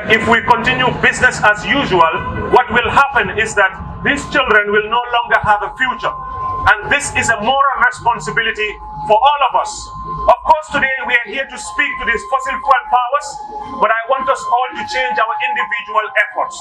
if we continue business as usual, what will happen is that these children will no longer have a future. And this is a moral responsibility for all of us. Of course, today we are here to speak to these fossil fuel powers, but I want us all to change our individual efforts.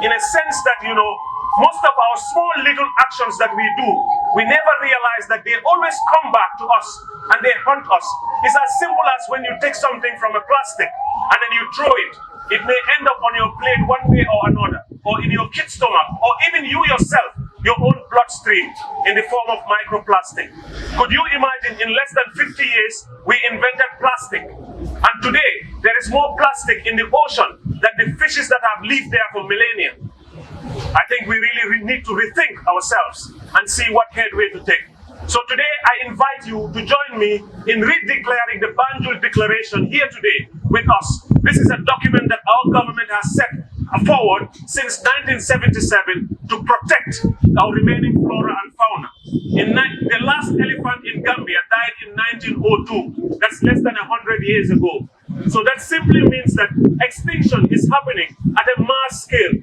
In a sense that, most of our small little actions that we do, we never realize that they always come back to us and they haunt us. It's as simple as when you take something from a plastic and then you throw it. It may end up on your plate one way or another, or in your kid's stomach, or even you yourself, your own bloodstream, in the form of microplastic. Could you imagine, in less than 50 years, we invented plastic, and today there is more plastic in the ocean than the fishes that have lived there for millennia. I think we really need to rethink ourselves and see what headway to take. So today I invite you to join me in redeclaring the Banjul Declaration here today with us. This is a document that our government has set forward since 1977 to protect our remaining flora and fauna. The last elephant in Gambia died in 1902. That's less than 100 years ago. So that simply means that extinction is happening at a mass scale.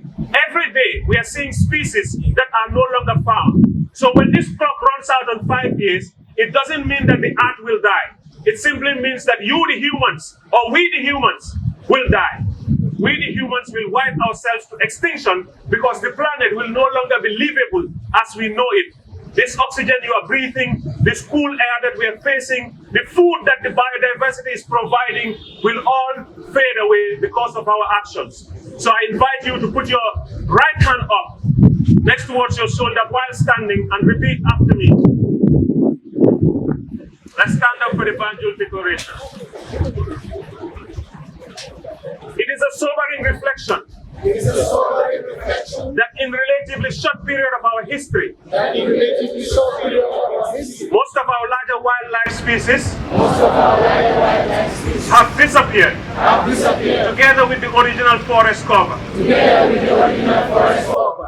Every day we are seeing species that are no longer found. So when this clock runs out on 5 years, it doesn't mean that the earth will die. It simply means that you, the humans, or we, the humans, will die. We, the humans, will wipe ourselves to extinction because the planet will no longer be livable as we know it. This oxygen you are breathing, this cool air that we are facing, the food that the biodiversity is providing will all fade away because of our actions. So I invite you to put your right hand up next towards your shoulder while standing and repeat after me. Let's stand up for the Banjul Declaration. It is a sobering reflection that in relatively short period of our history, most of our larger wildlife species have disappeared together with the original forest cover.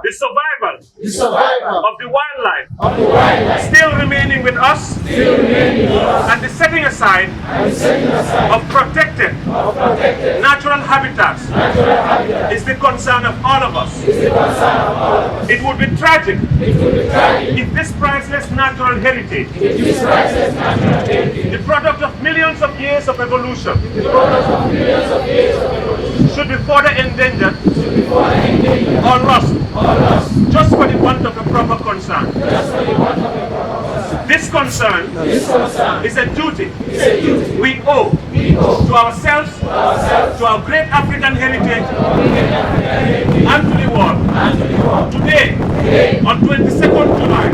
The survival of the wildlife still remaining with us, and the setting aside of protected natural habitats is the concern of all of us. It would be tragic if this priceless natural heritage, the product of millions of years of evolution, should be further endangered or lost just for the want of a proper concern. This concern is a duty we owe to ourselves, to our great African heritage, and to the world. Today, on 22nd July,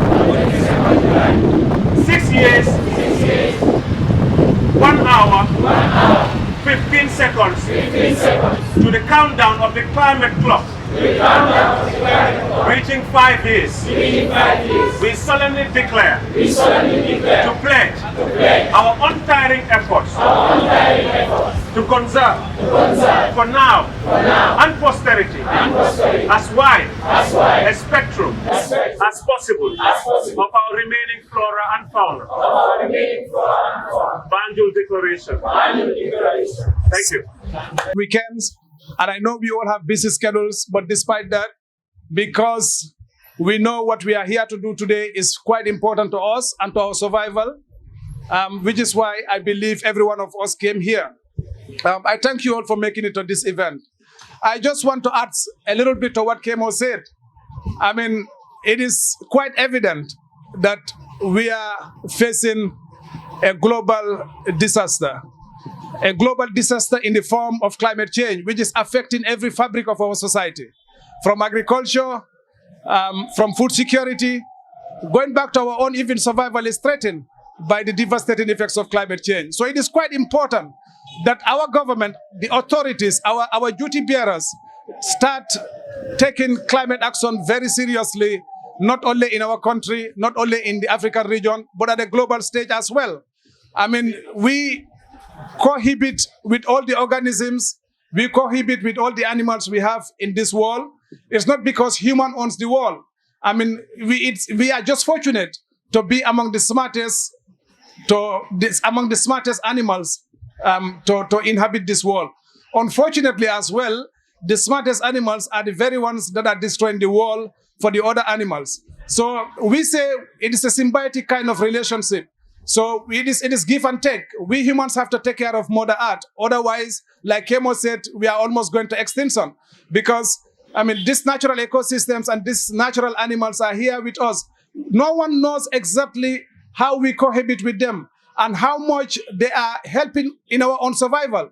6 years, 1 hour, 15 seconds to the countdown of the climate clock, reaching 5 years, we solemnly declare to pledge our untiring efforts to conserve for now and posterity as wide a spectrum as possible of our remaining flora and fauna. Banjul Declaration. Thank you. Weekends, and I know we all have busy schedules, but despite that, because we know what we are here to do today is quite important to us and to our survival, which is why I believe every one of us came here. I thank you all for making it to this event. I just want to add a little bit to what Kemo said. I mean, it is quite evident that we are facing a global disaster. A global disaster in the form of climate change, which is affecting every fabric of our society, from agriculture, from food security, going back to our own even survival is threatened by the devastating effects of climate change. So it is quite important that our government, the authorities, our duty bearers, start taking climate action very seriously, not only in our country, not only in the African region, but at a global stage as well. I mean, we cohabit with all the organisms, we cohabit with all the animals we have in this world. It's not because human owns the world. I mean, we are just fortunate to be among the smartest, animals to inhabit this world. Unfortunately as well, the smartest animals are the very ones that are destroying the world for the other animals. So we say it is a symbiotic kind of relationship. So it is give and take. We humans have to take care of Mother Earth. Otherwise, like Kemo said, we are almost going to extinction. Because, I mean, these natural ecosystems and these natural animals are here with us. No one knows exactly how we cohabit with them and how much they are helping in our own survival.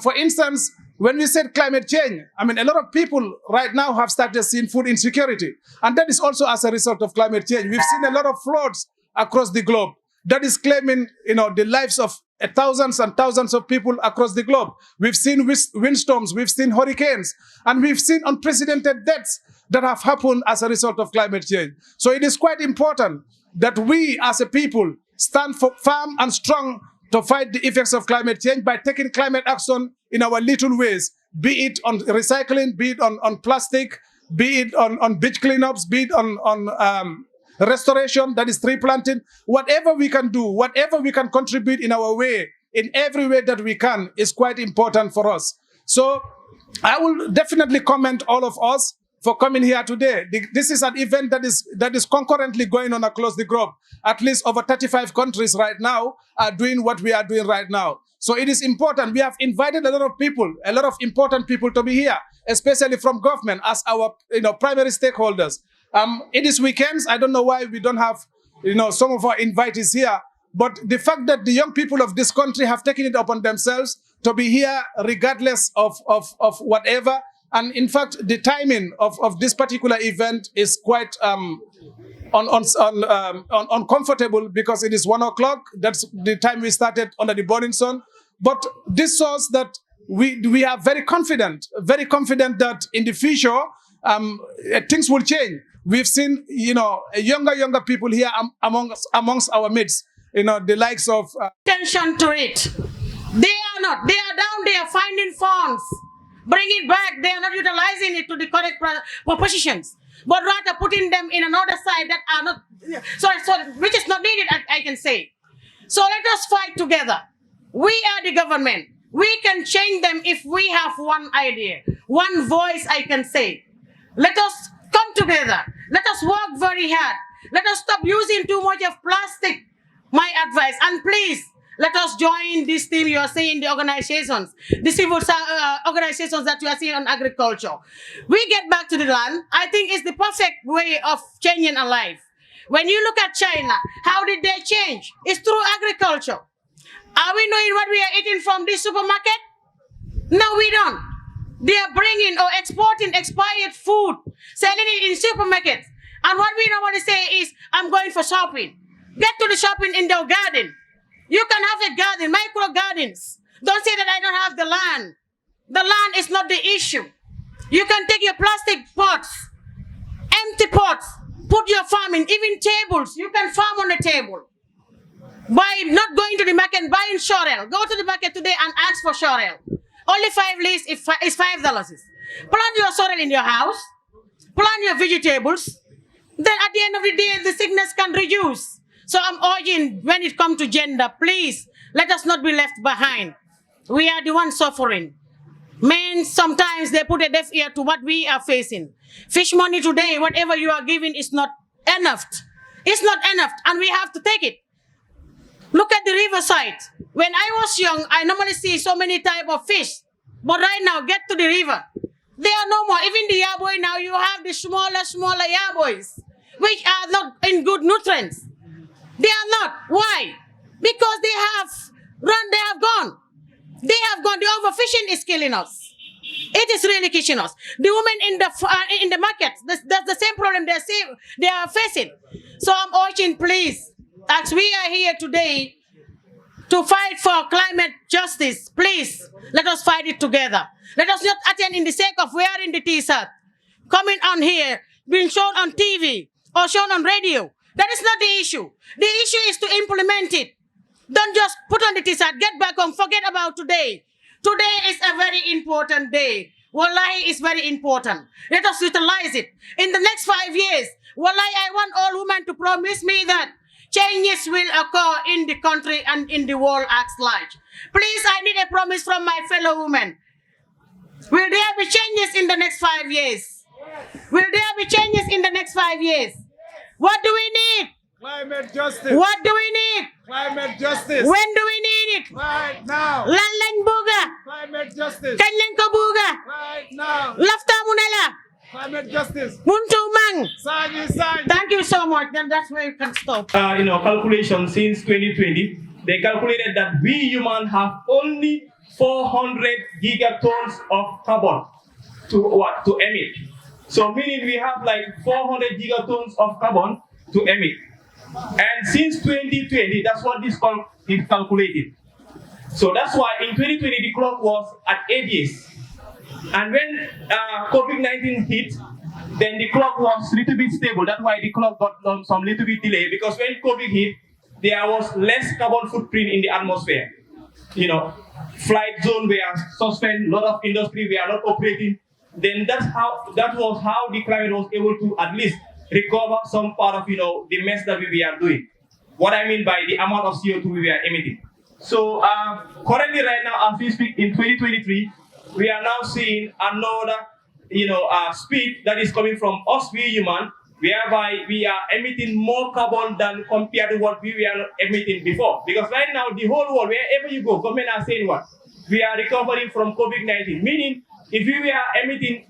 For instance, when we said climate change, I mean, a lot of people right now have started seeing food insecurity. And that is also as a result of climate change. We've seen a lot of floods across the globe that is claiming, the lives of thousands and thousands of people across the globe. We've seen windstorms, we've seen hurricanes, and we've seen unprecedented deaths that have happened as a result of climate change. So it is quite important that we as a people stand firm and strong to fight the effects of climate change by taking climate action in our little ways, be it on recycling, be it on plastic, be it on beach cleanups, be it on restoration, that is tree planting. Whatever we can do, whatever we can contribute in our way, in every way that we can, is quite important for us. So I will definitely commend all of us for coming here today. This is an event that is concurrently going on across the globe. At least over 35 countries right now are doing what we are doing right now. So it is important. We have invited a lot of people, a lot of important people to be here, especially from government as our primary stakeholders. It is weekends. I don't know why we don't have some of our invitees here. But the fact that the young people of this country have taken it upon themselves to be here regardless of whatever. And in fact, the timing of this particular event is quite uncomfortable because it is 1 o'clock. That's the time we started under the burning sun. But this shows that we are very confident that in the future things will change. We've seen younger people here amongst our midst. The likes of attention to it. They are not. They are down there finding funds. Bring it back. They are not utilizing it to the correct propositions, but rather putting them in another side that are not, which is not needed, I can say. So let us fight together. We are the government. We can change them if we have one idea, one voice, I can say. Let us come together. Let us work very hard. Let us stop using too much of plastic, my advice. And please, let us join this team you are seeing, the organizations, the civil organizations that you are seeing on agriculture. We get back to the land. I think it's the perfect way of changing a life. When you look at China, how did they change? It's through agriculture. Are we knowing what we are eating from this supermarket? No, we don't. They are bringing or exporting expired food, selling it in supermarkets. And what we normally say is, I'm going for shopping. Get to the shopping in their garden. You can have a garden, micro gardens. Don't say that I don't have the land. The land is not the issue. You can take your plastic pots, empty pots, put your farm in, even tables. You can farm on a table. By not going to the market, buying sorrel. Go to the market today and ask for sorrel. Only 5 leaves is $5. Plant your sorrel in your house. Plant your vegetables. Then at the end of the day, the sickness can reduce. So I'm urging, when it comes to gender, please, let us not be left behind. We are the ones suffering. Men, sometimes they put a deaf ear to what we are facing. Fish money today, whatever you are giving is not enough. It's not enough, and we have to take it. Look at the riverside. When I was young, I normally see so many types of fish. But right now, get to the river. They are no more. Even the yaboy now, you have the smaller yaboys, which are not in good nutrients. They are not. Why? Because they have gone. They have gone. The overfishing is killing us. It is really killing us. The women in the market, that's the same problem they are facing. So I'm urging, please, as we are here today to fight for climate justice, please, let us fight it together. Let us not attend in the sake of wearing the t-shirt, coming on here, being shown on TV or shown on radio. That is not the issue. The issue is to implement it. Don't just put on the t-shirt, get back home, forget about today. Today is a very important day. Wallahi is very important. Let us utilize it. In the next 5 years, wallahi, I want all women to promise me that changes will occur in the country and in the world at large. Please, I need a promise from my fellow women. Will there be changes in the next 5 years? Will there be changes in the next 5 years? What do we need? Climate justice. What do we need? Climate justice. When do we need it? Right now. Lan lañ buga. Climate justice. Kañ lañ ko buga. Right now. Lafta mu ne la. Climate justice. Muntu mang. Sign. Thank you so much. Then that's where you can stop. Calculation since 2020, they calculated that we humans have only 400 gigatons of carbon to emit. So meaning we have like 400 gigatons of carbon to emit. And since 2020, that's what this is calculated. So that's why in 2020 the clock was at 8 years. And when COVID-19 hit, then the clock was a little bit stable. That's why the clock got some little bit delay, because when COVID hit, there was less carbon footprint in the atmosphere. Flight zone were suspended, a lot of industry were not operating. Then that was how the climate was able to at least recover some part of the mess that we are doing. What I mean by the amount of CO2 we are emitting. So currently right now, as we speak in 2023, we are now seeing another speed that is coming from us, we human, whereby we are emitting more carbon than compared to what we were emitting before. Because right now, the whole world, wherever you go, government are saying what? We are recovering from COVID-19. Meaning, if we are emitting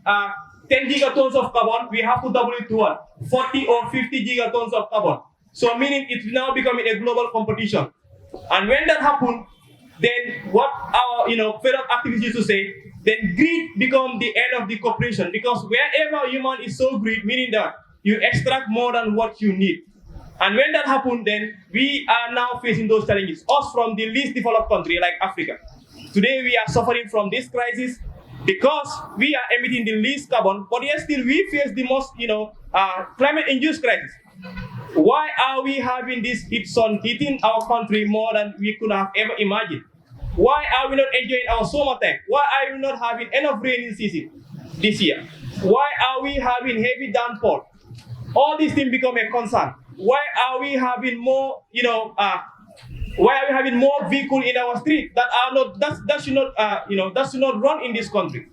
10 gigatons of carbon, we have to double it to what? 40 or 50 gigatons of carbon. So meaning it's now becoming a global competition. And when that happens, then what our fellow activists used to say, then greed becomes the end of the cooperation. Because wherever human is so greed, meaning that you extract more than what you need. And when that happens, then we are now facing those challenges. Us from the least developed country like Africa. Today we are suffering from this crisis because we are emitting the least carbon, but yet still we face the most climate-induced crisis. Why are we having this heat sun hitting our country more than we could have ever imagined? Why are we not enjoying our summertime? Why are we not having enough rainy season this year? Why are we having heavy downpour? All these things become a concern. Why are we having more, why are we having more vehicles in our street that are not that should not run in this country?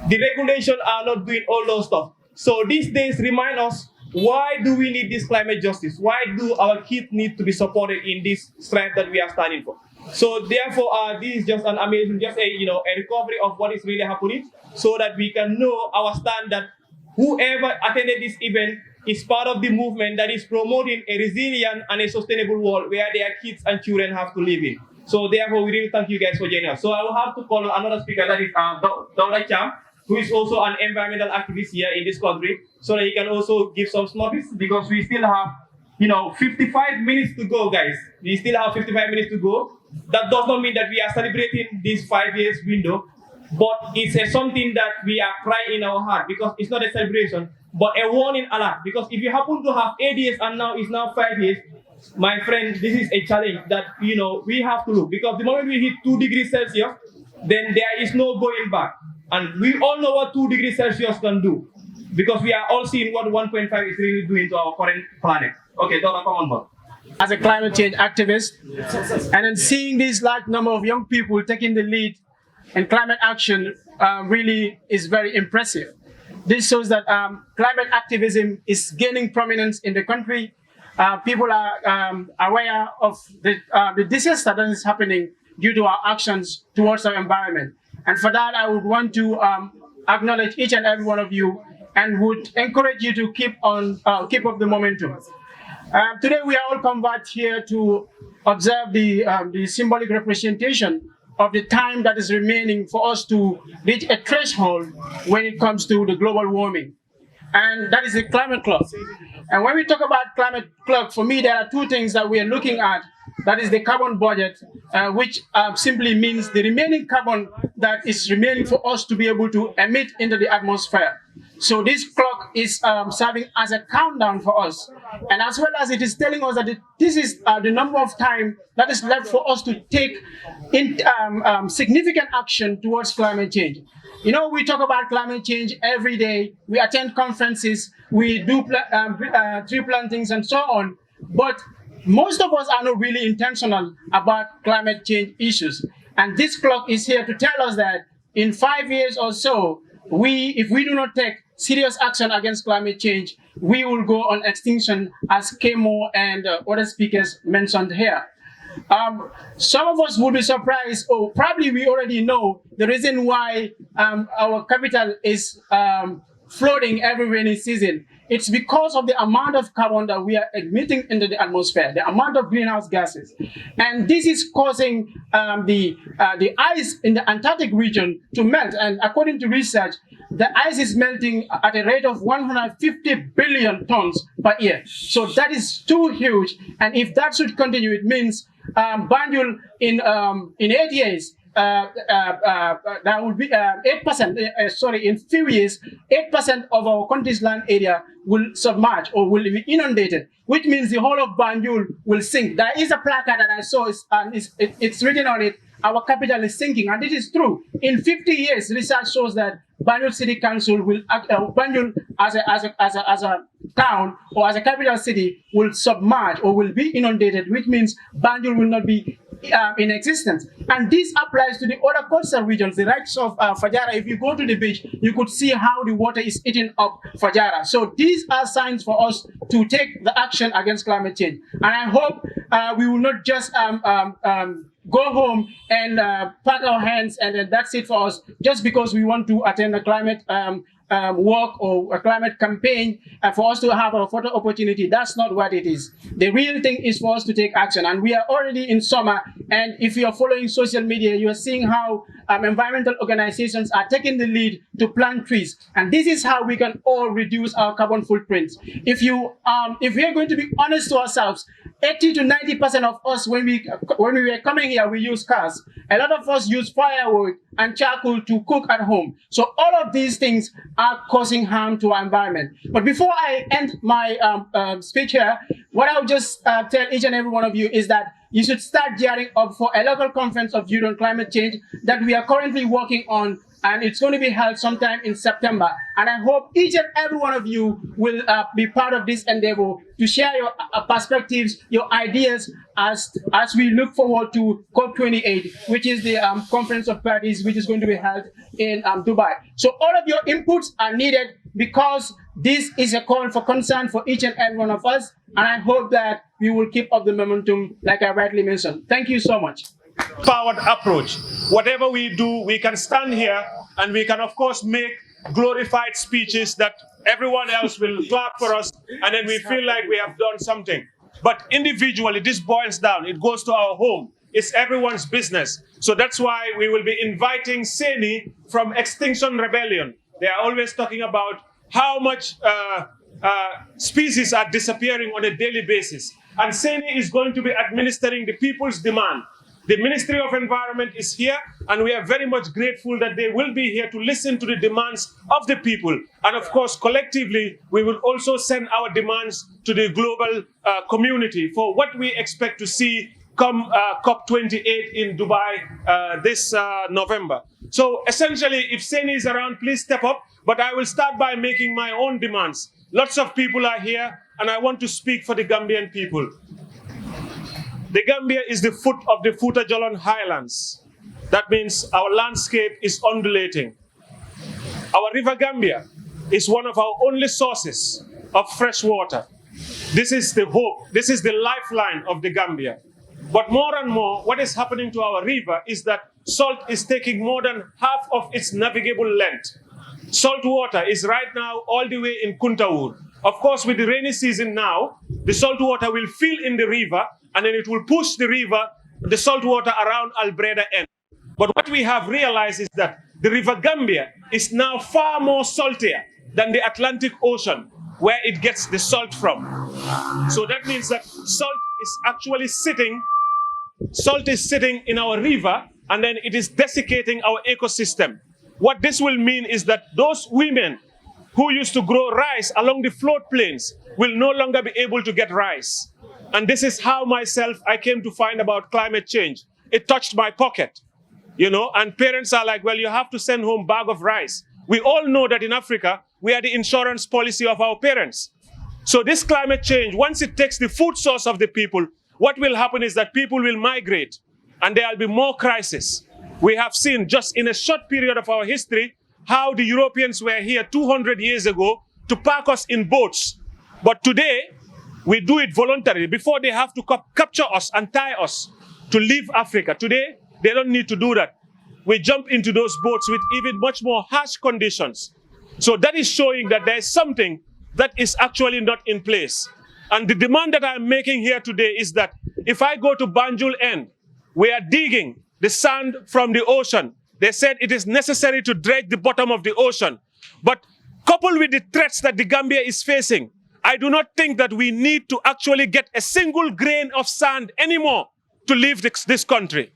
The regulations are not doing all those stuff. So these days remind us, why do we need this climate justice? Why do our kids need to be supported in this strife that we are standing for? So therefore, this is just an amazing, just a recovery of what is really happening, so that we can know our stand that whoever attended this event is part of the movement that is promoting a resilient and a sustainable world where their kids and children have to live in. So therefore, we really thank you guys for joining us. So I will have to call another speaker, that is Dr. Cham, who is also an environmental activist here in this country, so that he can also give some snippets, because we still have 55 minutes to go, guys. We still have 55 minutes to go. That does not mean that we are celebrating this 5 years window, but it's something that we are crying in our heart, because it's not a celebration, but a warning alert. Because if you happen to have 8 years and now it's now 5 years, my friend, this is a challenge that we have to look. Because the moment we hit 2 degrees Celsius, then there is no going back. And we all know what 2 degrees Celsius can do, because we are all seeing what 1.5 is really doing to our current planet. Okay, Dora, come on board. As a climate change activist, and then seeing this large number of young people taking the lead in climate action really is very impressive. This shows that climate activism is gaining prominence in the country. People are aware of the disaster that is happening due to our actions towards our environment. And for that, I would want to acknowledge each and every one of you, and would encourage you to keep up the momentum. Today, we are all converged here to observe the symbolic representation of the time that is remaining for us to reach a threshold when it comes to the global warming. And that is the climate clock. And when we talk about climate clock, for me, there are 2 things that we are looking at. That is the carbon budget, which simply means the remaining carbon that is remaining for us to be able to emit into the atmosphere. So this clock is serving as a countdown for us. And as well as it is telling us that this is the number of time that is left for us to take significant action towards climate change. We talk about climate change every day. We attend conferences, we do tree plantings and so on. But most of us are not really intentional about climate change issues. And this clock is here to tell us that in 5 years or so, if we do not take serious action against climate change, we will go on extinction, as Kemo and other speakers mentioned here. Some of us would be surprised, or probably we already know, the reason why our capital is flooding every rainy season. It's because of the amount of carbon that we are emitting into the atmosphere, the amount of greenhouse gases. And this is causing the ice in the Antarctic region to melt. And according to research, the ice is melting at a rate of 150 billion tons per year. So that is too huge. And if that should continue, it means Banjul in 8 years, that would be 8%, in few years, 8% of our country's land area will submerge or will be inundated, which means the whole of Banjul will sink. There is a placard that I saw, it's written on it, our capital is sinking, and this is true. In 50 years, research shows that Banjul City Council will, Banjul as a town or as a capital city will submerge or will be inundated, which means Banjul will not be in existence. And this applies to the other coastal regions, the likes of Fajara. If you go to the beach, you could see how the water is eating up Fajara. So these are signs for us to take the action against climate change. And I hope we will not just go home and pat our hands and then that's it for us, just because we want to attend a climate walk or a climate campaign for us to have a photo opportunity. That's not what it is. The real thing is for us to take action. And we are already in summer. And if you are following social media, you are seeing how environmental organizations are taking the lead to plant trees. And this is how we can all reduce our carbon footprints. If we are going to be honest to ourselves, 80 to 90% of us, when we were coming here, we use cars. A lot of us use firewood and charcoal to cook at home. So all of these things are causing harm to our environment. But before I end my speech here, what I would just tell each and every one of you is that you should start gearing up for a local conference of youth on climate change that we are currently working on, and it's going to be held sometime in September. And I hope each and every one of you will be part of this endeavor to share your perspectives, your ideas as we look forward to COP28, which is the Conference of Parties, which is going to be held in Dubai. So all of your inputs are needed because this is a call for concern for each and every one of us. And I hope that we will keep up the momentum like I rightly mentioned. Thank you so much. Powered approach. Whatever we do, we can stand here and we can, of course, make glorified speeches that everyone else will clap for us, and then we feel like we have done something. But individually, this boils down. It goes to our home. It's everyone's business. So that's why we will be inviting Seni from Extinction Rebellion. They are always talking about how much species are disappearing on a daily basis. And Seni is going to be administering the people's demand. The Ministry of Environment is here, and we are very much grateful that they will be here to listen to the demands of the people. And of course, collectively, we will also send our demands to the global community for what we expect to see come COP28 in Dubai this November. So essentially, if Seni is around, please step up. But I will start by making my own demands. Lots of people are here, and I want to speak for the Gambian people. The Gambia is the foot of the Fouta Djallon Highlands. That means our landscape is undulating. Our river Gambia is one of our only sources of fresh water. This is the hope, this is the lifeline of the Gambia. But more and more, what is happening to our river is that salt is taking more than half of its navigable length. Salt water is right now all the way in Kuntaur. Of course, with the rainy season now, the salt water will fill in the river, and then it will push the river, the salt water around Albreda end. But what we have realized is that the river Gambia is now far more saltier than the Atlantic Ocean, where it gets the salt from. So that means that salt is sitting in our river, and then it is desiccating our ecosystem. What this will mean is that those women who used to grow rice along the floodplains will no longer be able to get rice. And this is how I came to find about climate change. It touched my pocket, you know, and parents are like, well, you have to send home a bag of rice. We all know that in Africa, we are the insurance policy of our parents. So this climate change, once it takes the food source of the people, what will happen is that people will migrate and there will be more crisis. We have seen just in a short period of our history how the Europeans were here 200 years ago to park us in boats. But today, we do it voluntarily. Before they have to capture us and tie us to leave Africa. Today, they don't need to do that. We jump into those boats with even much more harsh conditions. So that is showing that there is something that is actually not in place. And the demand that I'm making here today is that if I go to Banjul End, we are digging the sand from the ocean. They said it is necessary to dredge the bottom of the ocean. But coupled with the threats that the Gambia is facing, I do not think that we need to actually get a single grain of sand anymore to leave this country.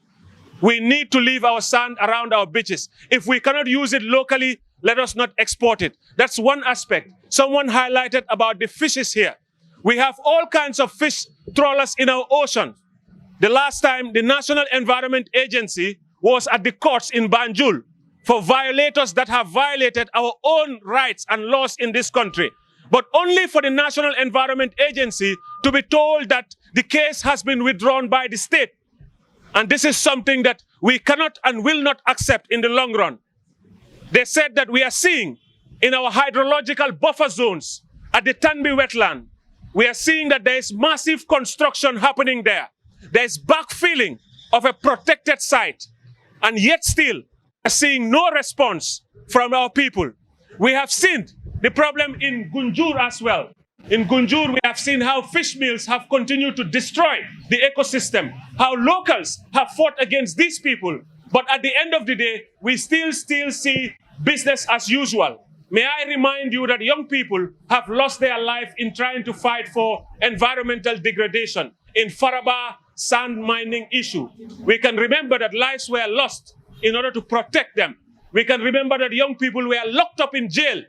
We need to leave our sand around our beaches. If we cannot use it locally, let us not export it. That's one aspect. Someone highlighted about the fishes here. We have all kinds of fish trawlers in our ocean. The last time the National Environment Agency was at the courts in Banjul for violators that have violated our own rights and laws in this country. But only for the National Environment Agency to be told that the case has been withdrawn by the state. And this is something that we cannot and will not accept in the long run. They said that we are seeing in our hydrological buffer zones at the Tanbi wetland, we are seeing that there is massive construction happening there. There is backfilling of a protected site. And yet still, we are seeing no response from our people. We have seen the problem in Gunjur as well. In Gunjur, we have seen how fish meals have continued to destroy the ecosystem, how locals have fought against these people. But at the end of the day, we still see business as usual. May I remind you that young people have lost their life in trying to fight for environmental degradation in Faraba sand mining issue. We can remember that lives were lost in order to protect them. We can remember that young people were locked up in jail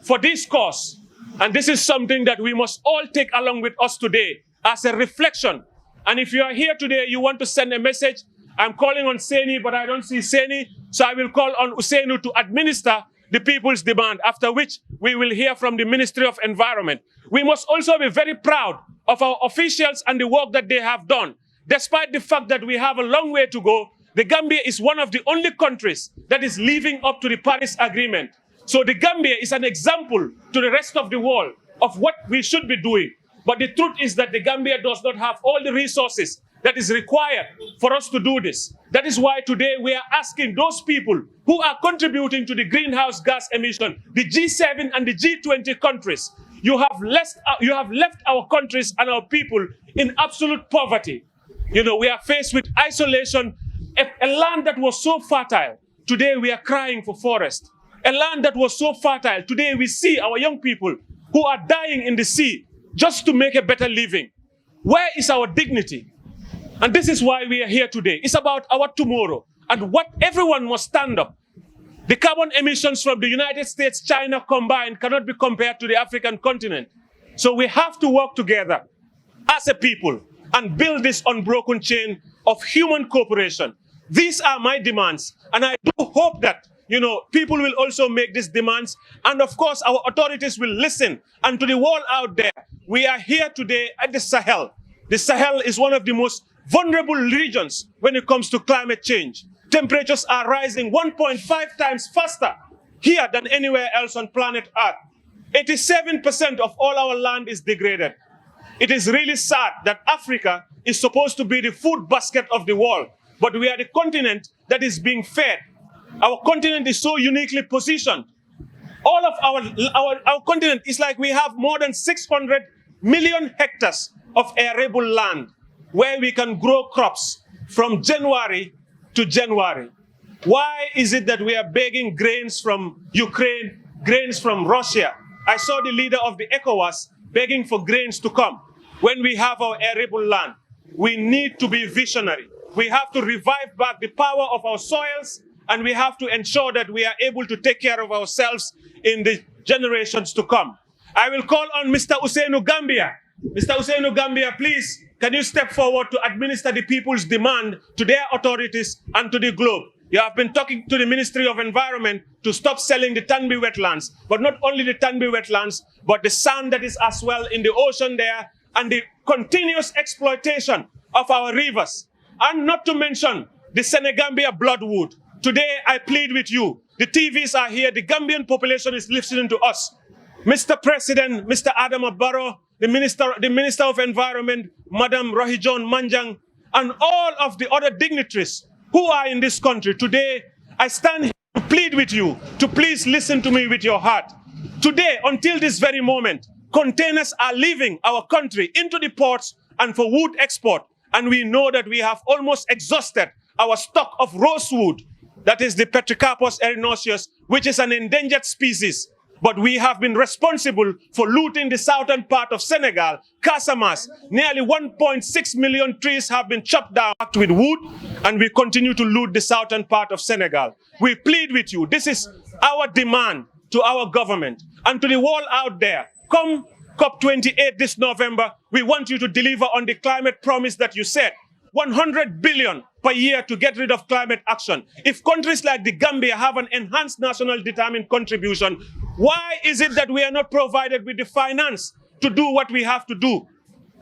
for this cause. And this is something that we must all take along with us today as a reflection. And if you are here today, you want to send a message, I'm calling on Seni, but I don't see Seni, so I will call on Usainu to administer the people's demand, after which we will hear from the Ministry of Environment. We must also be very proud of our officials and the work that they have done. Despite the fact that we have a long way to go, the Gambia is one of the only countries that is living up to the Paris Agreement. So the Gambia is an example to the rest of the world of what we should be doing. But the truth is that the Gambia does not have all the resources that is required for us to do this. That is why today we are asking those people who are contributing to the greenhouse gas emission, the G7 and the G20 countries. You have left our countries and our people in absolute poverty. You know, we are faced with isolation. A land that was so fertile, today we are crying for forest. A land that was so fertile, today we see our young people who are dying in the sea just to make a better living. Where is our dignity? And this is why we are here today. It's about our tomorrow and what everyone must stand up. The carbon emissions from the United States, China combined cannot be compared to the African continent. So we have to work together as a people and build this unbroken chain of human cooperation. These are my demands, and I do hope that, you know, people will also make these demands, and of course our authorities will listen. And to the world out there, we are here today at the Sahel. The Sahel is one of the most vulnerable regions when it comes to climate change. Temperatures are rising 1.5 times faster here than anywhere else on planet Earth. 87% of all our land is degraded. It is really sad that Africa is supposed to be the food basket of the world, but we are the continent that is being fed. Our continent is so uniquely positioned. All of our continent is like we have more than 600 million hectares of arable land where we can grow crops from January to January. Why is it that we are begging grains from Ukraine, grains from Russia? I saw the leader of the ECOWAS begging for grains to come. When we have our arable land, we need to be visionary. We have to revive back the power of our soils, and we have to ensure that we are able to take care of ourselves in the generations to come. I will call on Mr. Usainu Gambia. Mr. Usainu Gambia, please, can you step forward to administer the people's demand to their authorities and to the globe? You have been talking to the Ministry of Environment to stop selling the Tanbi wetlands, but not only the Tanbi wetlands, but the sand that is as well in the ocean there, and the continuous exploitation of our rivers. And not to mention the Senegambia bloodwood. Today, I plead with you. The TVs are here. The Gambian population is listening to us. Mr. President, Mr. Adama Barrow, the Minister of Environment, Madam Rohijon Manjang, and all of the other dignitaries who are in this country. Today, I stand here to plead with you to please listen to me with your heart. Today, until this very moment, containers are leaving our country into the ports and for wood export. And we know that we have almost exhausted our stock of rosewood, that is the Petricarpus erinoceus, which is an endangered species. But we have been responsible for looting the southern part of Senegal, Casamas. Nearly 1.6 million trees have been chopped down with wood, and we continue to loot the southern part of Senegal. We plead with you. This is our demand to our government and to the world out there. Come COP28 this November, we want you to deliver on the climate promise that you said. 100 billion per year to get rid of climate action. If countries like the Gambia have an enhanced national determined contribution, why is it that we are not provided with the finance to do what we have to do?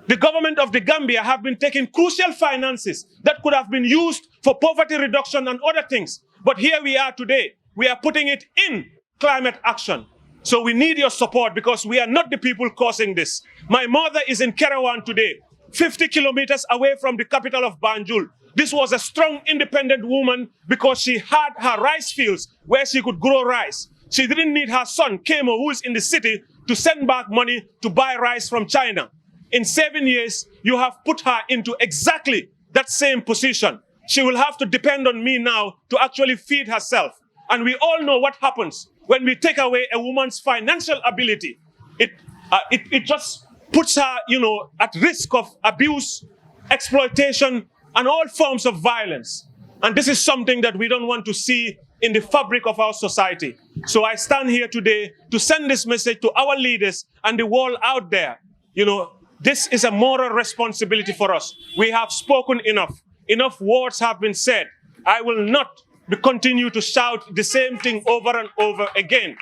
The government of the Gambia have been taking crucial finances that could have been used for poverty reduction and other things. But here we are today. We are putting it in climate action. So we need your support because we are not the people causing this. My mother is in Kerawan today, 50 kilometers away from the capital of Banjul. This was a strong, independent woman because she had her rice fields where she could grow rice. She didn't need her son, Kemo, who is in the city, to send back money to buy rice from China. In 7 years, you have put her into exactly that same position. She will have to depend on me now to actually feed herself. And we all know what happens when we take away a woman's financial ability. It just puts her, at risk of abuse, exploitation, and all forms of violence. And this is something that we don't want to see in the fabric of our society. So I stand here today to send this message to our leaders and the world out there. This is a moral responsibility for us. We have spoken enough. Enough words have been said. I will not continue to shout the same thing over and over again.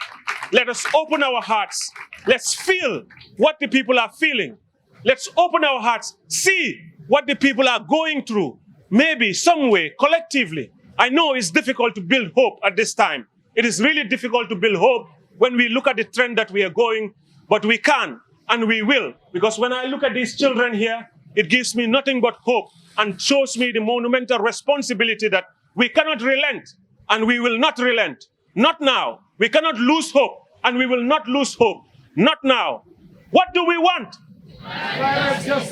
Let us open our hearts. Let's feel what the people are feeling. Let's open our hearts, see what the people are going through. Maybe some way, collectively. I know it's difficult to build hope at this time. It is really difficult to build hope when we look at the trend that we are going, but we can and we will. Because when I look at these children here, it gives me nothing but hope and shows me the monumental responsibility that we cannot relent and we will not relent. Not now. We cannot lose hope and we will not lose hope. Not now. What do we want?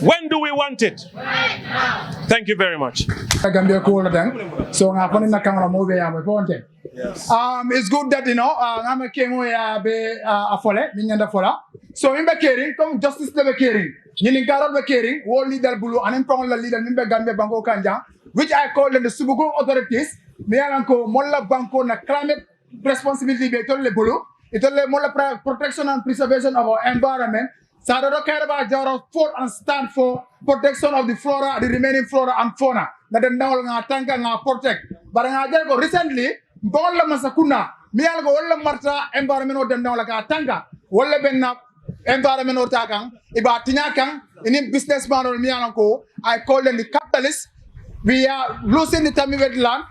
When do we want it? Right now. Thank you very much. Gambia cool then. So I'm going to camera movie. It's good that I'm a came be a fole, minyanda fola. So I'm caring, come justice be caring. Yini garot be caring, world leader bulu, and la leader nimbe Gambia Banko Kanja, which I call the Subugu authorities. Me alanko molla banko na climate responsibility be tolle bulu. It only molla protection and preservation of our environment. Sadaro Karaba Jaro fought and stand for protection of the flora, the remaining flora and fauna. That the now nga tanka nga protect. But nga recently, Bola Masakuna, Mialgo Ola Marta, environment or the now like a tanka, Walla Benna, environment or Takang, Iba Tinakang, in businessman or Mianako, I call them the capitalists. We are losing the Tamil wetland.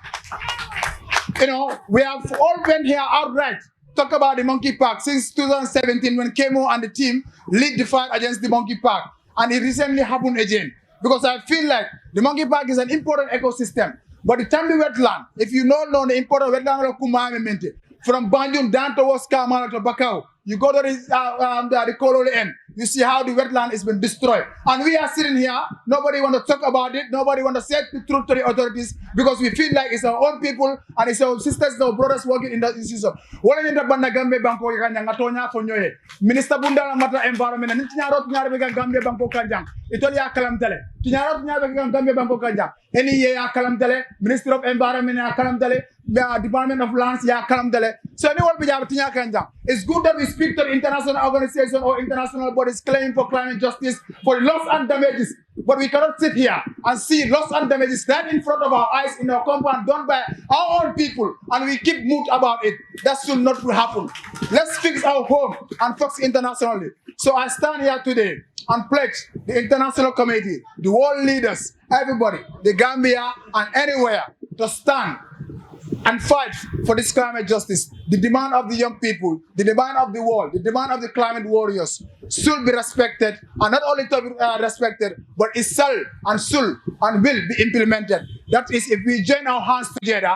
We have all been here outright. Talk about the monkey park since 2017 when Kemo and the team lead the fight against the monkey park. And it recently happened again. Because I feel like the monkey park is an important ecosystem. But the Tambi wetland, if you don't know the important wetland of Kumame, from Banjul down towards Kamara to Bakau, you go to the Kololi end, you see how the wetland has been destroyed. And we are sitting here, nobody want to talk about it, nobody want to say the truth to the authorities because we feel like it's our own people and it's our sisters, our brothers working in that institution. Wala nyenda banda Gambia Banko Kanjang, Atonya Fonyoye, Minister Bunda Mata Environment, and Tinyarot Nyarabega Gambia Banko Kanjang, Itolia Kalamtele, Tinyarot Nyarabega Gambia Banko Kanjang, any year Kalamtele, Minister of Environment Kalamtele, Department of Lands Kalamtele. So anyone be Tinya Kanjang. It's good that we speak to the international organization or international bodies claiming for climate justice for loss and damages. But we cannot sit here and see loss and damages stand in front of our eyes in our compound done by our own people and we keep mute about it. That should not happen. Let's fix our home and focus internationally. So I stand here today and pledge the international community, the world leaders, everybody, the Gambia and anywhere to stand and fight for this climate justice. The demand of the young people, the demand of the world, the demand of the climate warriors should be respected, and not only to be respected, but it shall and should and will be implemented. That is, if we join our hands together,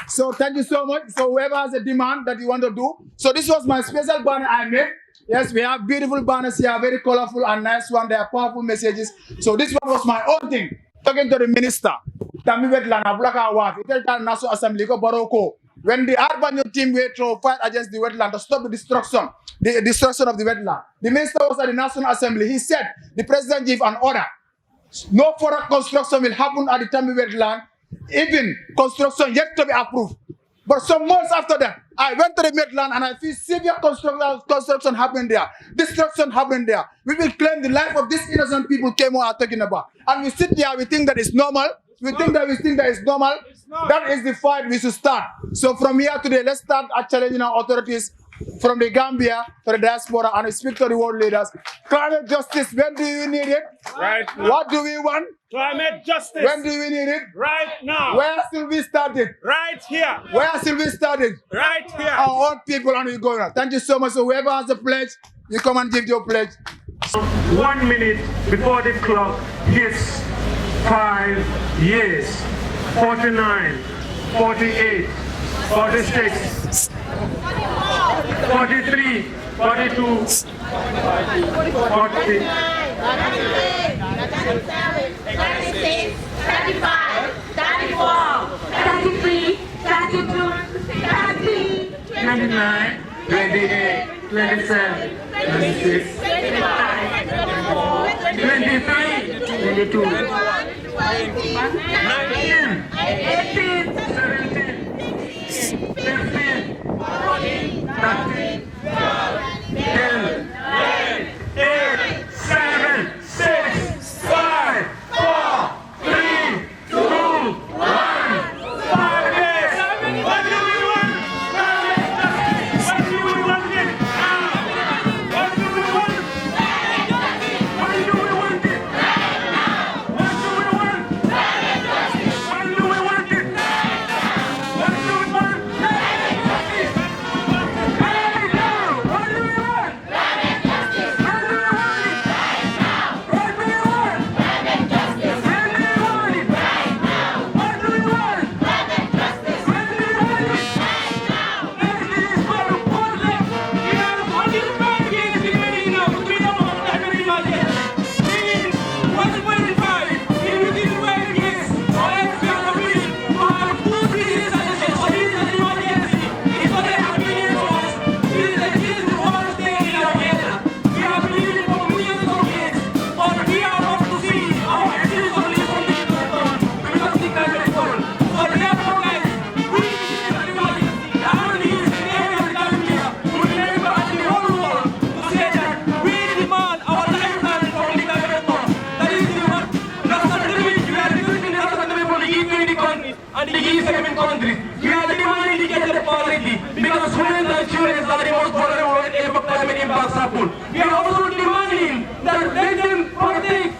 so thank you so much. So whoever has a demand that you want to do. So this was my special banner I made. Yes, we have beautiful banners here, very colorful and nice one. They are powerful messages. So this one was my own thing. Talking to the minister, Tami Wetland, Black Awaf, Itel National Assembly, Baroko. When the urban team were to fight against the wetland to stop the destruction of the wetland, the minister was at the National Assembly. He said the president gave an order. No further construction will happen at the Tami wetland, even construction yet to be approved. But some months after that, I went to the wetland and I feel severe construction happening there. Destruction happening there. We will claim the life of these innocent people Kemo are talking about. And we sit there, we think that it's normal. We think that it's normal. That is the fight we should start. So from here today, let's start challenging our authorities from the Gambia to the diaspora and speak to the world leaders. Climate justice, when do you need it? Right now. What do we want? Climate justice. When do we need it? Right now. Where should we start it? Right here. Where should we start it? Right here. Our own people, and we go around. Thank you so much. So whoever has a pledge, you come and give your pledge. 1 minute before the clock hits 5 years. 49, 48, 46, 43, 42, 40, 36, 35, 34, 33, 32, 33, 29, 28, 27, 26, 25, 23, 22, 19, 18, 17, 15, 13, 10, 8, 7, 6, 5, 4, 3, 2, 1. 5 days. What do we want? What do we want it? What do we want? When do we want it? What do we want? When do we want it? What do we want? Right now. What do we want? When do we want it? What do we want? When do we want it? What do we want? When do we want it? This is for the public. We are fucking fighting against the criminal. We don't want that criminal yet. Meaning, what's 25? In within 12 years, or else we are committing for our food crisis or this is an emergency. It's not a convenience for us. This is one thing in our area. We have been living for millions of years, but we are not to see our existence only from the return because the climate is gone. So therefore, guys, we need an emergency. The only is the area of Gambia who remember at the whole world to say that we demand our lifetime from the climate gone. That is the one. National Assembly, we are refusing the National Assembly from the G20 countries and the G7 countries. We are demanding the get policy because women and children are the most vulnerable whenever climate impacts happen. We are also demanding that let them protect